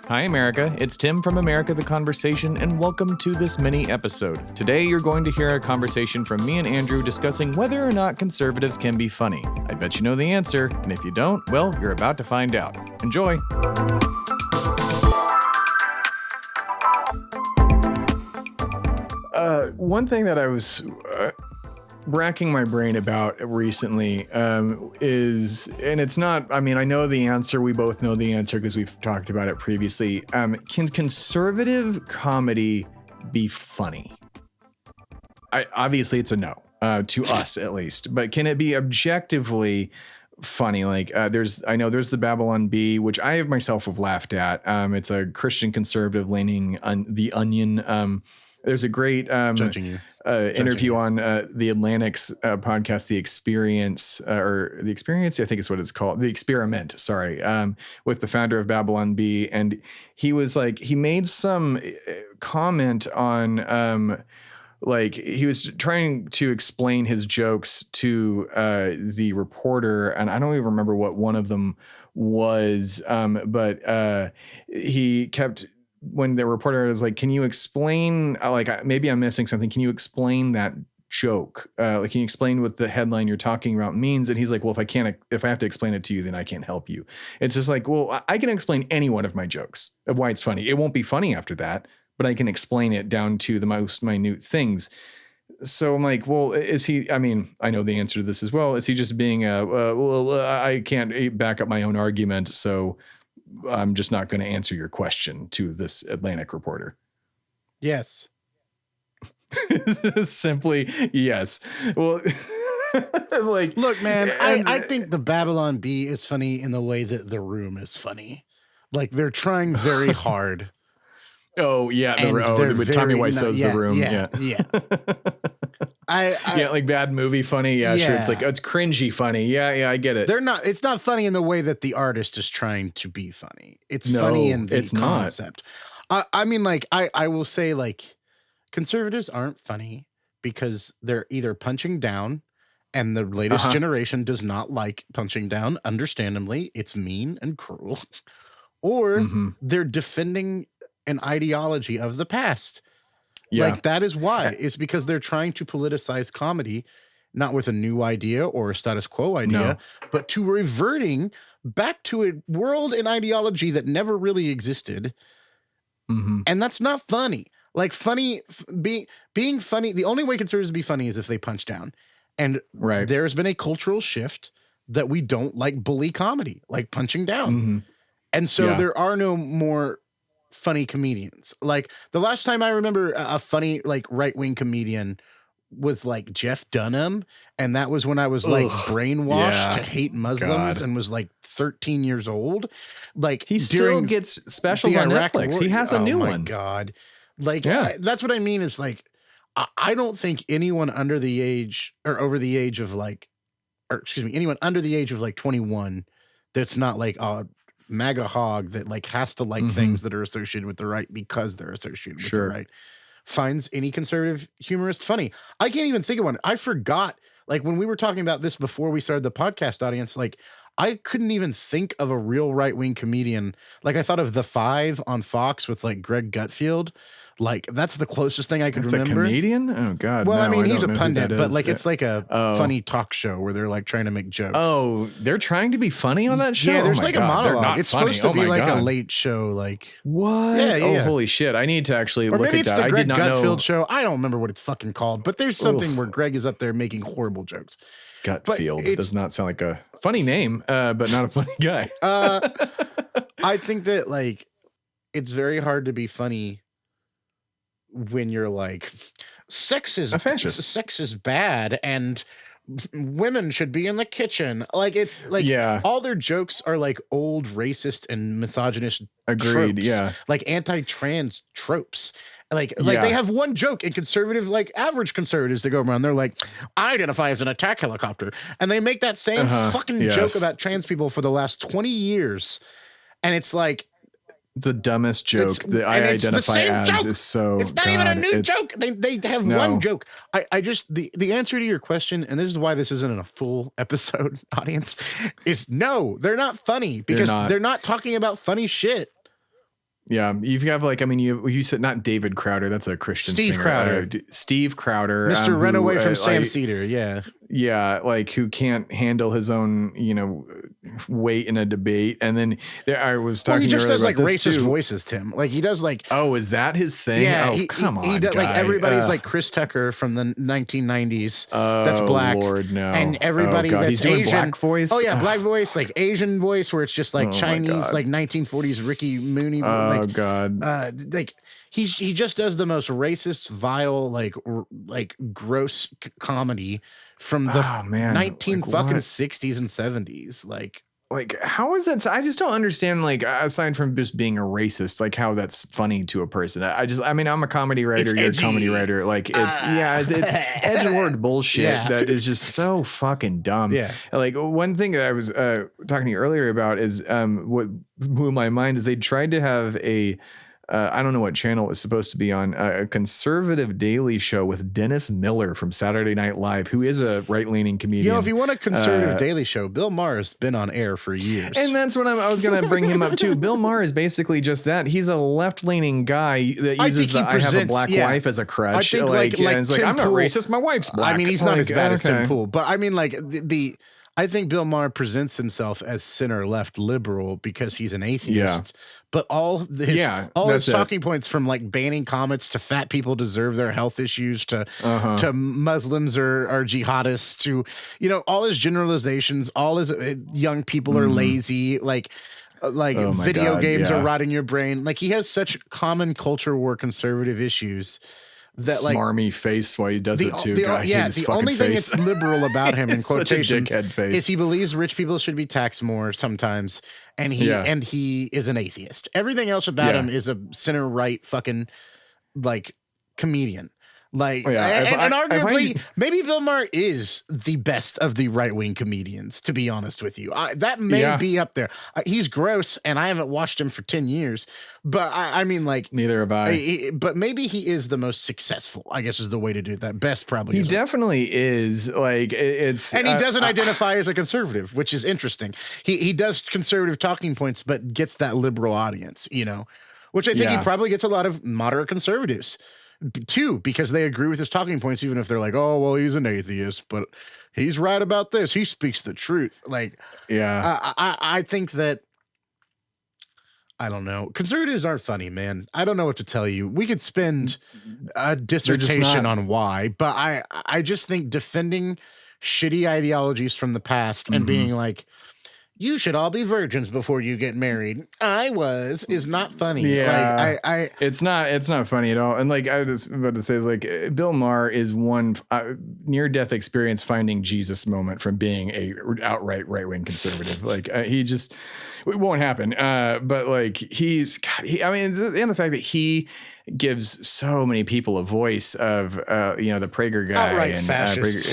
Hi, America. It's Tim from America the Conversation, and welcome to this mini episode. Today, you're going to hear a conversation from me and Andrew discussing whether or not conservatives can be funny. I bet you know the answer, and if you don't, well, you're about to find out. Enjoy. One thing that I was racking my brain about recently is, and it's not, I mean, I know the answer. We both know the answer because we've talked about it previously. Can conservative comedy be funny? Obviously, it's a no, to us at least. But can it be objectively funny? Like I know there's the Babylon Bee, which I myself have laughed at. It's a Christian conservative leaning The Onion. There's a great interview on the Atlantic's podcast, The Experience, or The Experience, I think is what it's called. The Experiment, sorry, with the founder of Babylon Bee. And he was like, he made some comment on like he was trying to explain his jokes to the reporter. And I don't even remember what one of them was, but he kept... when the reporter was like, can you explain, like, maybe I'm missing something. Can you explain that joke? Like, can you explain what the headline you're talking about means? And he's like, well, if I have to explain it to you, then I can't help you. It's just like, well, I can explain any one of my jokes of why it's funny. It won't be funny after that, but I can explain it down to the most minute things. So I'm like, well, is he, I mean, I know the answer to this as well. Is he just being I can't back up my own argument, so I'm just not going to answer your question to this Atlantic reporter? Yes. Simply yes. Well, like, look, man, I think the Babylon Bee is funny in the way that The Room is funny. Like, they're trying very hard. Oh yeah, with Tommy Wiseau's The Room. Yeah. Yeah, like bad movie funny. Yeah, sure. It's like, it's cringy funny. Yeah, I get it. It's not funny in the way that the artist is trying to be funny. It's funny in the concept. I mean, like, I will say, like, conservatives aren't funny because they're either punching down, and the latest generation does not like punching down. Understandably, it's mean and cruel. Or they're defending an ideology of the past. Yeah. Like, that is why. It's because they're trying to politicize comedy, not with a new idea or a status quo idea, but to reverting back to a world and ideology that never really existed. And that's not funny. Like, being funny, the only way conservatives be funny is if they punch down. And there's been a cultural shift that we don't like bully comedy, like punching down. And so there are no more funny comedians. Like, the last time I remember a funny, like, right-wing comedian was like Jeff Dunham, and that was when I was like brainwashed to hate Muslims and was like 13 years old. Like, he still gets specials on Netflix. He has a new one. Oh my God. Like, that's what I mean is, like, I don't think anyone under the age or over the age of like, or excuse me, anyone under the age of like 21 that's not like MAGA hog that like has to like things that are associated with the right because they're associated with the right, finds any conservative humorist funny. I can't even think of one. I forgot, like, when we were talking about this before we started the podcast, audience, like, I couldn't even think of a real right-wing comedian. Like, I thought of The Five on Fox with like Greg Gutfield. Like, that's the closest thing I could remember. A comedian? Oh God. Well, no, I mean, he's a pundit, but like, it's like a funny talk show where they're like trying to make jokes. Oh, they're trying to be funny on that show? Yeah, there's like a monologue. It's supposed to be like a late show. Like, what? Yeah. Oh, holy shit. I need to actually look at that. Maybe it's the Greg Gutfield show. I don't remember what it's fucking called, but there's something where Greg is up there making horrible jokes. Gutfield does not sound like a funny name, but not a funny guy. I think that, like, it's very hard to be funny when you're like, sex is bad and women should be in the kitchen. Like, it's like, all their jokes are like old racist and misogynist tropes, like anti-trans tropes. Like they have one joke in conservative, like average conservatives that go around. They're like, I identify as an attack helicopter. And they make that same fucking joke about trans people for the last 20 years. And it's like, the dumbest joke that I identify as is so. It's not even a new joke. They have one joke. I just, the answer to your question, and this is why this isn't a full episode, audience, is no, they're not funny because they're not talking about funny shit. Yeah, you've got like, I mean, you said not David Crowder. That's a Christian Steve singer. Crowder. Steve Crowder, Mr. Runaway from Sam like, Cedar. Yeah. Yeah, like who can't handle his own, weight in a debate. And then I was talking. Well, he just does like racist too. voices, Tim. Like he does like. Oh, is that his thing? Yeah, oh, come on, he does, guy. like everybody's like Chris Tucker from the 1990s. That's black. Lord, no. And everybody that's he's doing Asian. black voice. Oh yeah, black voice, like Asian voice, where it's just like Chinese, like 1940s Ricky Mooney. Oh like, God. Like he just does the most racist, vile, like gross comedy from the 1960s and 70s. Like how is that? I just don't understand. Like aside from just being a racist, like how that's funny to a person. I mean, I'm a comedy writer. You're a comedy writer. Like it's edgelord bullshit that is just so fucking dumb. Yeah. Like one thing that I was talking to you earlier about is what blew my mind is they tried to have a. I don't know what channel it was supposed to be on, a conservative daily show with Dennis Miller from Saturday Night Live, who is a right-leaning comedian. If you want a conservative daily show, Bill Maher has been on air for years. And that's what I was going to bring him up to. Bill Maher is basically just that. He's a left-leaning guy that uses I have a black wife as a crutch. I think like it's like, I'm not racist. My wife's black. I mean, he's not as bad as Tim Pool, but I mean, like I think Bill Maher presents himself as center left liberal because he's an atheist. Yeah. But all his talking points, from like banning comets to fat people deserve their health issues to Muslims are jihadists to, all his generalizations, all his young people are lazy, like video games are rotting your brain. Like he has such common culture war conservative issues. That smarmy face while he does it too. The only thing that's liberal about him in quotations such a dickhead face. Is he believes rich people should be taxed more sometimes, and he is an atheist. Everything else about him is a center right fucking like comedian. Like, and arguably, maybe Bill Maher is the best of the right-wing comedians, to be honest with you. That may be up there. He's gross, and I haven't watched him for 10 years. But I mean, like... Neither have I. But maybe he is the most successful, I guess is the way to do it. That best probably He definitely is. Like, it's... And he doesn't identify as a conservative, which is interesting. He does conservative talking points, but gets that liberal audience, Which I think he probably gets a lot of moderate conservatives. Too, because they agree with his talking points, even if they're like, oh, well, he's an atheist, but he's right about this. He speaks the truth. Like, I think that, I don't know. Conservatives aren't funny, man. I don't know what to tell you. We could spend a dissertation on why, but I just think defending shitty ideologies from the past and being like, you should all be virgins before you get married. Is not funny. Yeah, like, it's not funny at all. And like I was about to say, like Bill Maher is one near-death experience finding Jesus moment from being a outright right-wing conservative. Like it won't happen. But like and the fact that he gives so many people a voice of the Prager guy outright and fascist.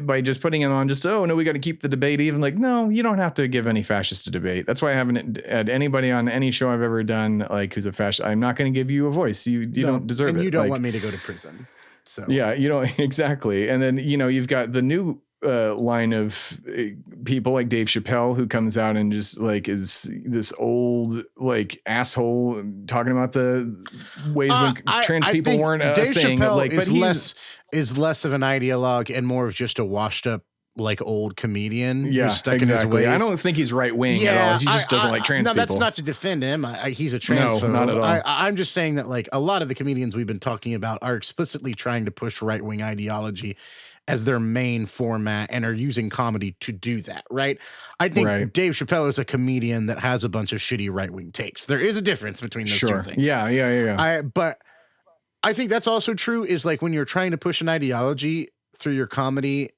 By just putting him on we got to keep the debate even. Like, no, you don't have to give any fascist a debate. That's why I haven't had anybody on any show I've ever done like who's a fascist. I'm not going to give you a voice. You don't deserve it. And you don't want me to go to prison. So yeah, you don't exactly. And then you've got the new line of people like Dave Chappelle who comes out and just like is this old like asshole talking about the ways when trans people weren't a Dave thing. Chappelle like, but is less of an ideologue and more of just a washed up like old comedian. Yeah, stuck exactly. In his ways. I don't think he's right wing at all. He just doesn't like trans people. No, that's not to defend him. He's a transphobe. No, not at all. I'm just saying that like a lot of the comedians we've been talking about are explicitly trying to push right wing ideology as their main format and are using comedy to do that, right? I think Dave Chappelle is a comedian that has a bunch of shitty right-wing takes. There is a difference between those two things. Yeah. But I think that's also true is like when you're trying to push an ideology through your comedy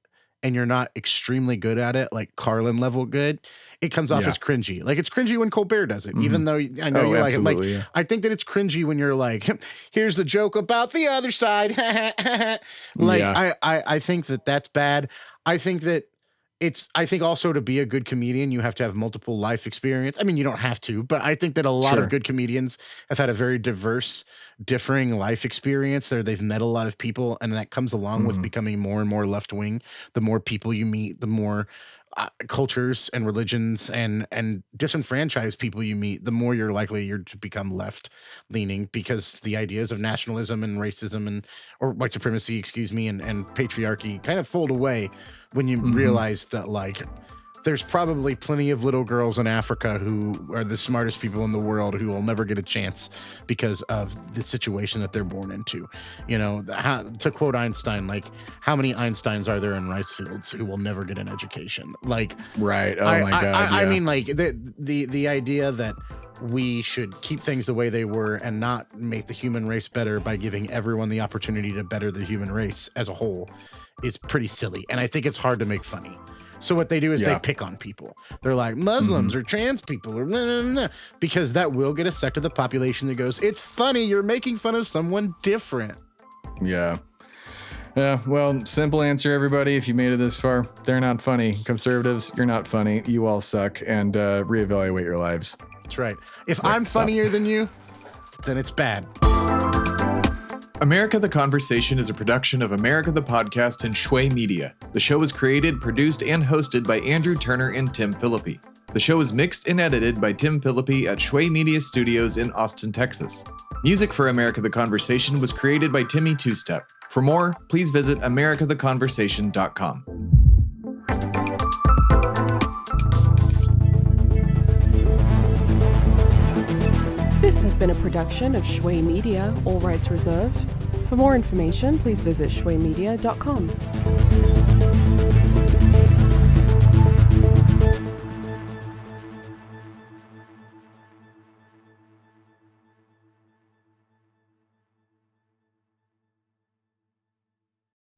and you're not extremely good at it, like Carlin level good, it comes off as cringy. Like it's cringy when Colbert does it, even though I know you like it. Like I think that it's cringy when you're like, here's the joke about the other side. I think that that's bad. I think also to be a good comedian, you have to have multiple life experience. I mean, you don't have to, but I think that a lot of good comedians have had a very diverse, differing life experience there. They've met a lot of people, and that comes along with becoming more and more left wing. The more people you meet, the more cultures and religions and disenfranchised people you meet, the more you're to become left leaning, because the ideas of nationalism and racism or white supremacy, and patriarchy kind of fold away when you realize that, like, there's probably plenty of little girls in Africa who are the smartest people in the world who will never get a chance because of the situation that they're born into. You know, to quote Einstein, like, how many Einsteins are there in rice fields who will never get an education? Like, right. Oh my God. I mean, like, the idea that we should keep things the way they were and not make the human race better by giving everyone the opportunity to better the human race as a whole is pretty silly. And I think it's hard to make funny. So what they do is they pick on people. They're like Muslims or trans people or blah, blah, blah, because that will get a sect of the population that goes, it's funny, you're making fun of someone different. Yeah. Yeah. Well, simple answer, everybody. If you made it this far, they're not funny. Conservatives, you're not funny. You all suck, and reevaluate your lives. That's right. If I'm funnier than you, then it's bad. America the Conversation is a production of America the Podcast and Shui Media. The show is created, produced, and hosted by Andrew Turner and Tim Philippi. The show is mixed and edited by Tim Philippi at Shui Media Studios in Austin, Texas. Music for America the Conversation was created by Timmy Two Step. For more, please visit americatheconversation.com. This has been a production of Shui Media, all rights reserved. For more information, please visit shuimedia.com.